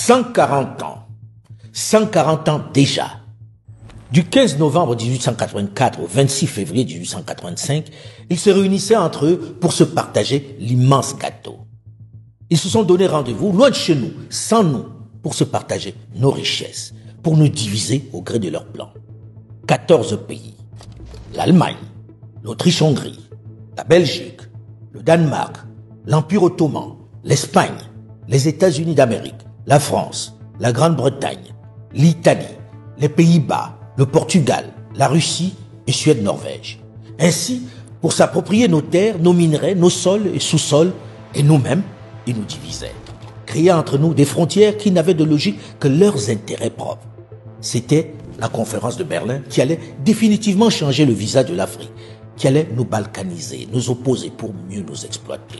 140 ans. 140 ans déjà. Du 15 novembre 1884 au 26 février 1885, ils se réunissaient entre eux pour se partager l'immense gâteau. Ils se sont donné rendez-vous, loin de chez nous, sans nous, pour se partager nos richesses, pour nous diviser au gré de leurs plans. 14 pays. L'Allemagne, l'Autriche-Hongrie, la Belgique, le Danemark, l'Empire ottoman, l'Espagne, les États-Unis d'Amérique, la France, la Grande-Bretagne, l'Italie, les Pays-Bas, le Portugal, la Russie et Suède-Norvège. Ainsi, pour s'approprier nos terres, nos minerais, nos sols et sous-sols, et nous-mêmes, ils nous divisaient, créant entre nous des frontières qui n'avaient de logique que leurs intérêts propres. C'était la conférence de Berlin qui allait définitivement changer le visage de l'Afrique, qui allait nous balkaniser, nous opposer pour mieux nous exploiter.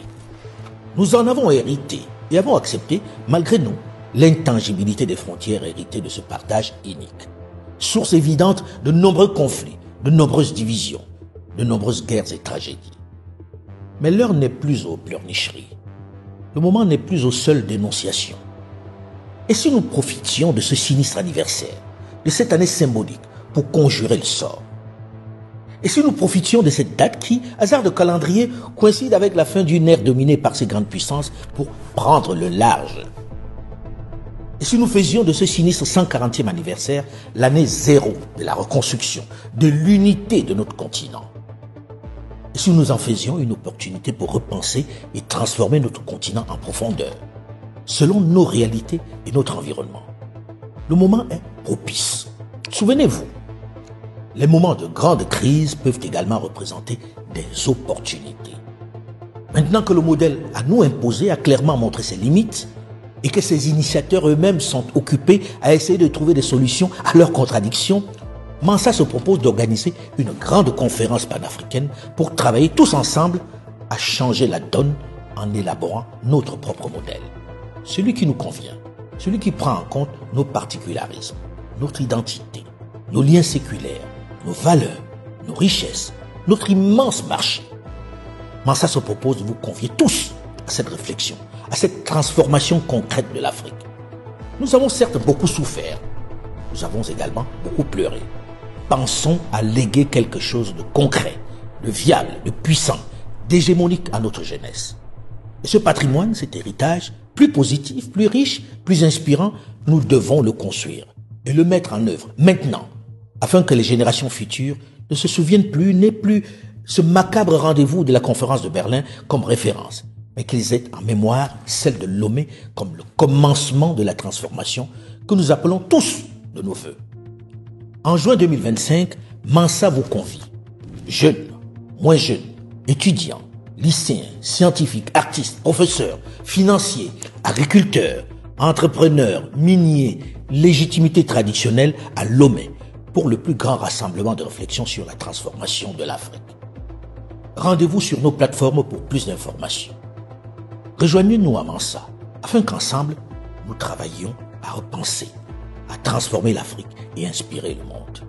Nous en avons hérité et avons accepté, malgré nous, l'intangibilité des frontières héritées de ce partage unique. Source évidente de nombreux conflits, de nombreuses divisions, de nombreuses guerres et tragédies. Mais l'heure n'est plus aux pleurnicheries. Le moment n'est plus aux seules dénonciations. Et si nous profitions de ce sinistre anniversaire, de cette année symbolique, pour conjurer le sort? Et si nous profitions de cette date qui, hasard de calendrier, coïncide avec la fin d'une ère dominée par ces grandes puissances pour prendre le large? Et si nous faisions de ce sinistre 140e anniversaire l'année zéro de la reconstruction, de l'unité de notre continent? Et si nous en faisions une opportunité pour repenser et transformer notre continent en profondeur, selon nos réalités et notre environnement? Le moment est propice. Souvenez-vous, les moments de grande crise peuvent également représenter des opportunités. Maintenant que le modèle à nous imposé a clairement montré ses limites et que ses initiateurs eux-mêmes sont occupés à essayer de trouver des solutions à leurs contradictions, Mansa se propose d'organiser une grande conférence panafricaine pour travailler tous ensemble à changer la donne en élaborant notre propre modèle. Celui qui nous convient, celui qui prend en compte nos particularismes, notre identité, nos liens séculaires, nos valeurs, nos richesses, notre immense marché. Mansa se propose de vous convier tous à cette réflexion, à cette transformation concrète de l'Afrique. Nous avons certes beaucoup souffert, nous avons également beaucoup pleuré. Pensons à léguer quelque chose de concret, de viable, de puissant, d'hégémonique à notre jeunesse. Et ce patrimoine, cet héritage, plus positif, plus riche, plus inspirant, nous devons le construire et le mettre en œuvre maintenant, afin que les générations futures ne se souviennent plus, n'aient plus ce macabre rendez-vous de la conférence de Berlin comme référence, mais qu'ils aient en mémoire celle de Lomé comme le commencement de la transformation que nous appelons tous de nos voeux. En juin 2025, Mansa vous convie, jeunes, moins jeunes, étudiants, lycéens, scientifiques, artistes, professeurs, financiers, agriculteurs, entrepreneurs, miniers, légitimité traditionnelle à Lomé pour le plus grand rassemblement de réflexion sur la transformation de l'Afrique. Rendez-vous sur nos plateformes pour plus d'informations. Rejoignez-nous à Mansa afin qu'ensemble, nous travaillions à repenser, à transformer l'Afrique et inspirer le monde.